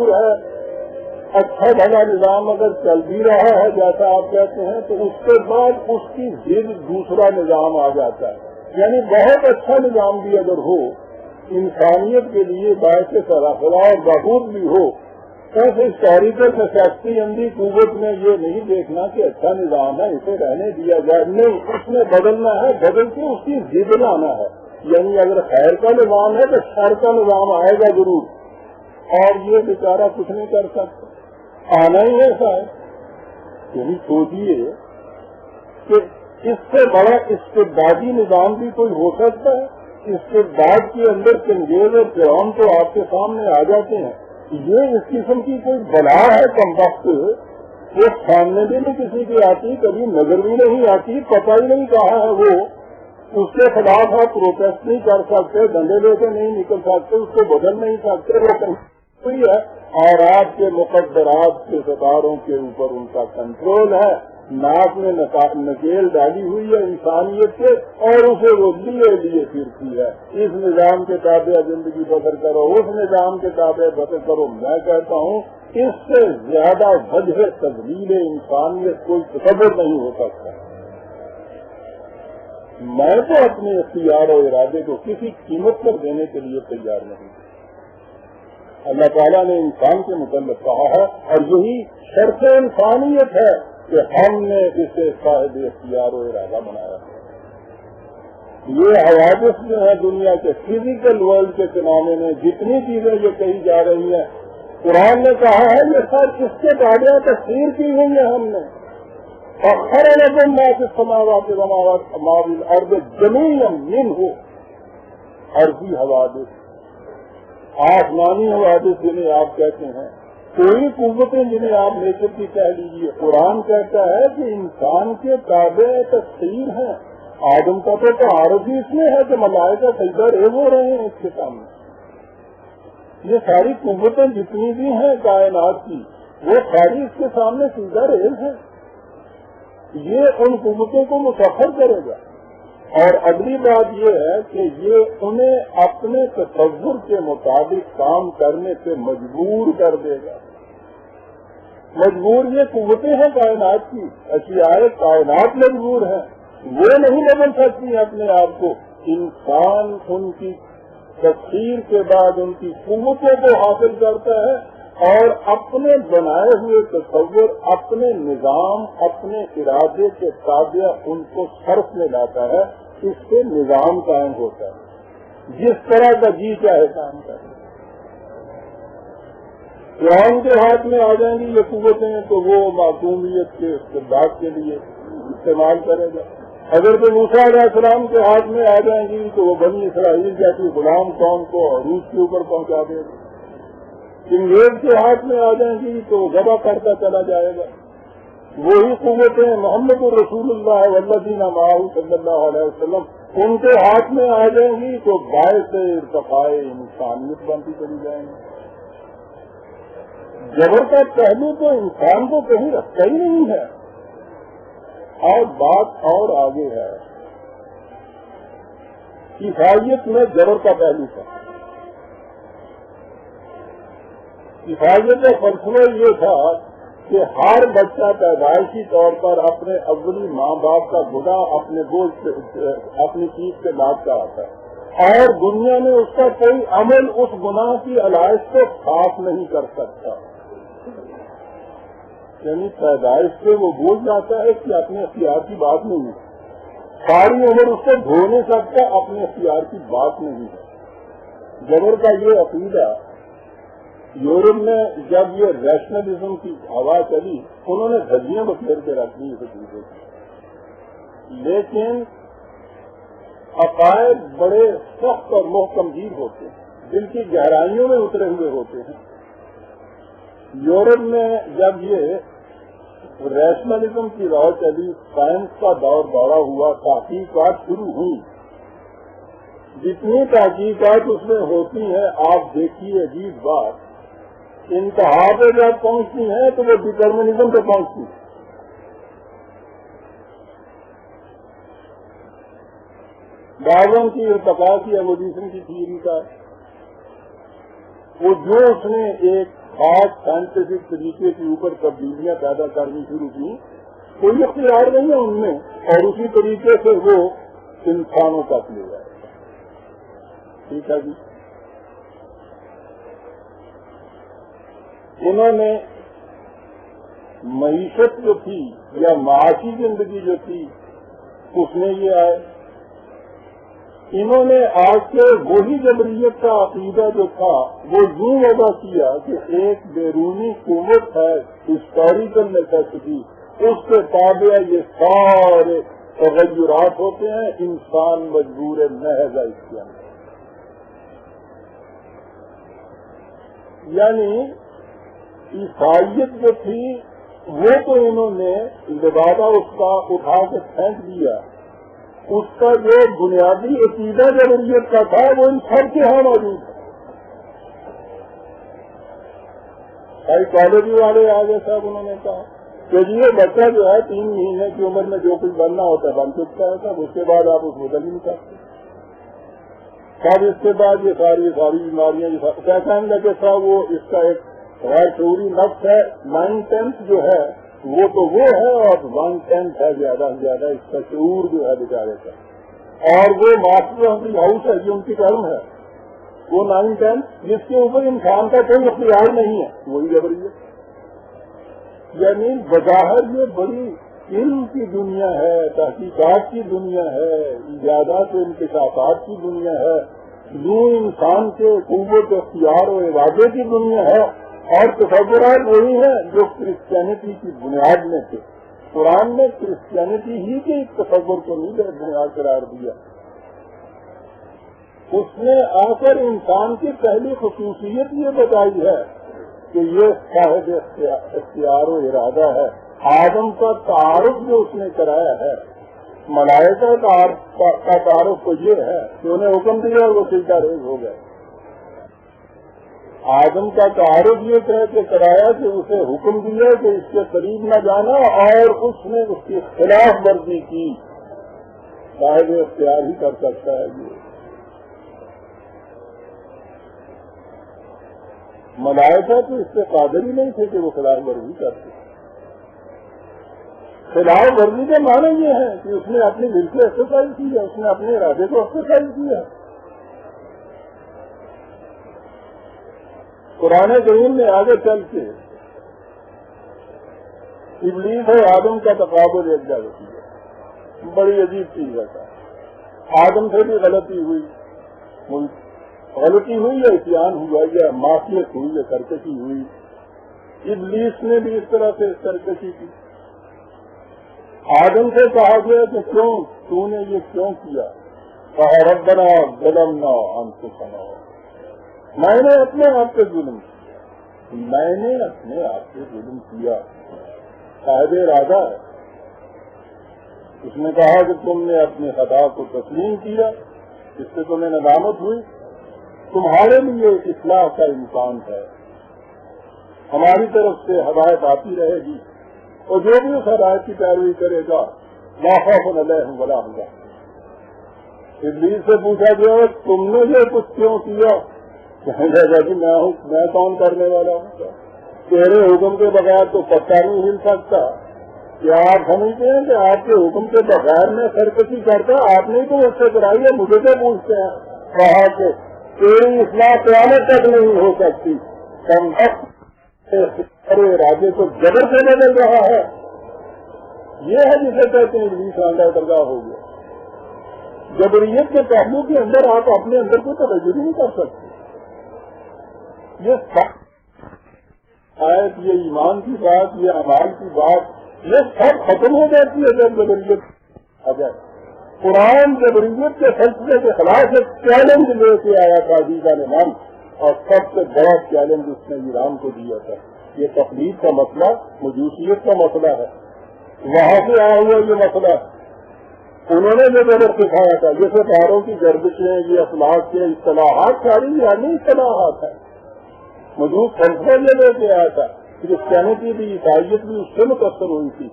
ہے اچھا بھلا نظام اگر چل بھی رہا ہے جیسا آپ کہتے ہیں تو اس کے بعد اس کی ضد دوسرا نظام آ جاتا ہے. یعنی بہت اچھا نظام بھی اگر ہو انسانیت کے لیے باعث ترقی اور بہبود بھی ہو تو ہسٹوریکل نیسیسٹی اندھی قوت میں یہ نہیں دیکھنا کہ اچھا نظام ہے اسے رہنے دیا جائے. نہیں, اس میں بدلنا ہے, بدل کے اس کی ضد لانا ہے. یعنی اگر خیر کا نظام ہے تو شر کا نظام آئے گا ضرور, اور یہ بیچارہ کچھ نہیں کر سکتا, آنا ہی ایسا ہے. یعنی سوچیے کہ اس سے بڑا استبدادی نظام بھی کوئی ہو سکتا ہے. استبداد کے اندر چنگیز اور فرعون تو آپ کے سامنے آ جاتے ہیں. یہ اس قسم کی کوئی بلا ہے کم وقت, وہ سامنے بھی نہیں کسی کی آتی, کبھی نظر بھی نہیں آتی, پتہ ہی نہیں کہا ہے وہ. اس کے خلاف آپ پروٹیسٹ نہیں کر سکتے, ڈنڈے لے کے نہیں نکل سکتے, اس کو بدل نہیں سکتے. وہ کوئی ہے اور آپ کے مقدرات کے ستاروں کے اوپر ان کا کنٹرول ہے. ناک میں نکیل ڈالی ہوئی ہے انسانیت سے اور اسے وہ لیے پھرتی ہے. اس نظام کے تابع زندگی بسر کرو, اس نظام کے تابع بسر کرو. میں کہتا ہوں اس سے زیادہ وجہ تبدیل انسانیت کوئی تصور نہیں ہو سکتا. میں تو اپنے اختیار اور ارادے کو کسی قیمت پر دینے کے لیے تیار نہیں. اللہ تعالیٰ نے انسان کے متعلق کہا ہے اور یہی شرط انسانیت ہے کہ ہم نے اسے صاحب اختیار و ارادہ بنایا. یہ حوادث جو ہے دنیا کے فزیکل ورلڈ کے سلسلے میں جتنی چیزیں یہ کہی جا رہی ہیں, قرآن نے کہا ہے یہ سب اس کے بارے تفسیر کی ہوئی ہے ہم نے. اور ہر رقم بات سماوات ارد زمین من ہو عرضی حوادث, آسمانی حوادث جنہیں آپ کہتے ہیں, کوئی قوتیں جنہیں آپ نیچر کی کہہ لیجیے. قرآن کہتا ہے کہ انسان کے تابع تفسیر ہیں. آدم کا تو تعارف ہی اس میں ہے کہ ملائکہ سجدہ ریز ہو رہے ہیں اس کے سامنے. یہ ساری قوتیں جتنی بھی ہیں کائنات کی وہ ساری اس کے سامنے سجدہ ریز ہیں. یہ ان قوتوں کو مسخر کرے گا. اور اگلی بات یہ ہے کہ یہ انہیں اپنے تصور کے مطابق کام کرنے سے مجبور کر دے گا. مجبور یہ قوتیں ہیں کائنات کی, اشیاء کائنات مجبور ہیں, وہ نہیں بدل سکتی اپنے آپ کو. انسان ان کی تفسیر کے بعد ان کی قوتوں کو حاصل کرتا ہے اور اپنے بنائے ہوئے تصور, اپنے نظام, اپنے ارادے کے تابع ان کو صرف میں لاتا ہے. اس سے نظام قائم ہوتا ہے, جس طرح کا جی چاہے کام کرے. قرآن کے ہاتھ میں آ جائیں گی یہ قوتیں تو وہ معصومیت کے استبداد کے لیے استعمال کرے گا. اگر تو موسیٰ علیہ السلام کے ہاتھ میں آ جائیں گی تو وہ بنی اسرائیل جیسی غلام قوم کو عروج کے اوپر پہنچا دے گا. انگریز کے ہاتھ میں آ جائیں گی تو وہ ذبح کرتا چلا جائے گا. وہی قوتیں محمد الرسول اللہ والذین معہ صلی اللہ علیہ وسلم ان کے ہاتھ میں آ جائیں گی تو باعث ارتقاء انسانیت بنتی چلی جائیں گی. جبر کا پہلو تو انسان کو کہیں رکھتا ہی نہیں ہے. اور بات اور آگے ہے, عیسائیت میں جبر کا پہلو تھا. عیسائیت کا فلسفہ یہ تھا کہ ہر بچہ پیدائشی طور پر اپنے اولی ماں باپ کا گناہ اپنے بوجھ سے اپنی چیز سے لاتا آتا ہے اور دنیا میں اس کا کوئی عمل اس گناہ کی علائش کو صاف نہیں کر سکتا. یعنی پیدائش سے وہ بوجھ جاتا ہے کہ اپنے اختیار کی بات نہیں ہے. ساری عمر اس کو دھو نہیں سکتا, اپنے اختیار کی بات نہیں ہے. جبر کا یہ عقیدہ یورپ میں جب یہ ریشنلزم کی ہوا چلی انہوں نے دھجیاں بکھیر کے رکھ دی اس عقیدے کی. لیکن عقائد بڑے سخت اور محکم گیر ہوتے ہیں, دل کی گہرائیوں میں اترے ہوئے ہوتے ہیں. یورپ میں جب یہ ریشنلزم کی راہ چلی, سائنس کا دور دورہ ہوا, تحقیقات شروع ہوئی. جتنی تحقیقات اس میں ہوتی ہیں آپ دیکھیے عجیب بات, انتہا پہ جب پہنچتی ہیں تو وہ ڈٹرمنزم پہ پہنچتی ہیں. ڈارون کی ارتقاء کی ایوولوشن کی تھیوری کا وہ جو اس نے ایک خاص سائنٹیفک طریقے کے اوپر تبدیلیاں پیدا کرنی شروع کی، کوئی اختیار نہیں ہے ان میں، اور اسی طریقے سے وہ انسانوں تک لے جائے. ٹھیک ہے جی. انہوں نے معیشت جو تھی یا معاشی زندگی جو تھی اس میں یہ آئے. انہوں نے آج کے وہی جبریت کا عقیدہ جو تھا وہ یوں وضع کیا کہ ایک بیرونی قوت ہے، ہسٹوریکل نیسیسٹی، اس کے تابع یہ سارے تغیرات ہوتے ہیں، انسان مجبور محض ہے اس کے اندر. یعنی عیسائیت جو تھی وہ تو انہوں نے لبادہ اس کا اٹھا کے پھینک دیا، اس کا جو بنیادی عقیدہ جبریت کا تھا وہ ان سب کے ہاں موجود ہے. سائیکالوجی والے آگے صاحب انہوں نے کہا کہ یہ بچہ جو ہے 3 مہینے کی عمر میں جو کچھ بننا ہوتا ہے بن چکتا ہے صاحب، اس کے بعد آپ اس بدل ہی نہیں سکتے. صاحب اس کے بعد یہ ساری بیماریاں کہتے ہیں کہ صاحب وہ اس کا ایک غیر شعوری نفس ہے. 9/10 جو ہے وہ تو وہ ہے، اور 1/10 ہے زیادہ سے زیادہ اس کا شعور جو ہے بیچارے کا، اور وہ ماسٹر آف دی ہاؤس ہے، یہ ان کی ٹرم ہے. وہ 9/10 جس کے اوپر انسان کا کوئی اختیار نہیں ہے، وہی جبریت. یعنی بظاہر یہ بڑی علم کی دنیا ہے، تحقیقات کی دنیا ہے، ایجادات و انکشافات کی دنیا ہے، یوں انسان کے قوت اختیار و ارادے کی دنیا ہے، اور تصورات وہی ہیں جو کرسچینٹی کی بنیاد میں تھے. قرآن نے کرسچینٹی ہی کے ایک تصور کو نہیں بنیاد قرار دیا. اس نے آ کر انسان کی پہلی خصوصیت یہ بتائی ہے کہ یہ صاحب اختیار و ارادہ ہے. آدم کا تعارف جو اس نے کرایا ہے، ملائکہ کا تعارف تو یہ ہے کہ انہیں حکم دیا اور وہ سجدہ ریز ہو گئے. آدم کا تعارف یہ کہہ کے کرایا کہ اسے حکم دیا کہ اس کے قریب نہ جانا، اور اس نے اس کی خلاف ورزی کی. صاحب اختیار ہی کر سکتا ہے یہ. ملائکہ تو اس سے قادر ہی نہیں تھے کہ وہ خلاف ورزی کرتے. خلاف ورزی کے معنی یہ ہے کہ اس نے اپنی دل سے ایکسرسائز کی ہے، اس نے اپنے ارادے کو ایکسرسائز کیا. قرآن کریم میں آگے چل کے ابلیس اور آدم کا تقابل ایک جگہ کیا، بڑی عجیب چیز ہے. آدم سے بھی غلطی ہوئی یا عصیان ہوا یا معصیت ہوئی یا سرکشی ہوئی. ابلیس نے بھی اس طرح سے سرکشی کی. آدم سے کہا گیا کہ کیوں تو نے یہ کیوں کیا؟ کہا ربنا ظلمنا انفسنا، میں نے اپنے آپ پہ ظلم کیا، میں نے اپنے آپ پہ ظلم کیا. صاحب ارادہ ہے. اس نے کہا کہ تم نے اپنی خطا کو تسلیم کیا، اس سے تمہیں ندامت ہوئی، تمہارے لیے اصلاح کا امکان ہے، ہماری طرف سے ہدایت آتی رہے گی، اور جو بھی اس ہدایت کی پیروی کرے گا لا خوف علیہم ولا ہم یحزنون. ابلیس سے پوچھا گیا تم نے یہ کچھ کیوں کیا؟ کہنے لگا کہ میں کون کرنے والا ہوں، تیرے حکم کے بغیر تو پتا نہیں ہل سکتا. کیا آپ سمجھتے ہیں کہ آپ کے حکم کے بغیر میں سرکشی کرتا؟ آپ نے تو اس سے کرائی ہے، مجھے کیا پوچھتے ہیں؟ کہا کہ تیری اصلاح قیامت تک نہیں ہو سکتی، کم وقت ارادے کو جبر سے بدل رہا ہے. یہ ہے جسے کہتے ہیں ابلیس آندھا درگاہ ہو گیا. جبریت کے پہلو کے اندر آپ اپنے اندر کو توجہ نہیں کر سکتے. یہ سب آیت، یہ ایمان کی بات، یہ اعمال کی بات، یہ سب ختم ہو جاتی ہے جب جبریت آ جائے. قرآن جبریت کے فلسفے کے خلاف ایک چیلنج لے کے آیا تھا عزیزان امام، اور سب سے بڑا چیلنج اس نے ایران کو دیا تھا. یہ تقلید کا مسئلہ مجوسیت کا مسئلہ ہے، وہاں سے آیا ہوا یہ مسئلہ ہے. انہوں نے جو جبر سکھایا تھا، جیسے پہاڑوں کی گردشیں، یہ اخلاق کے اصطلاحات ساری یعنی اصطلاحات ہیں. مجوس فلسفہ یہ لے کے آیا تھا. کرسچینٹی بھی، عیسائیت بھی اس سے متاثر ہوئی تھی.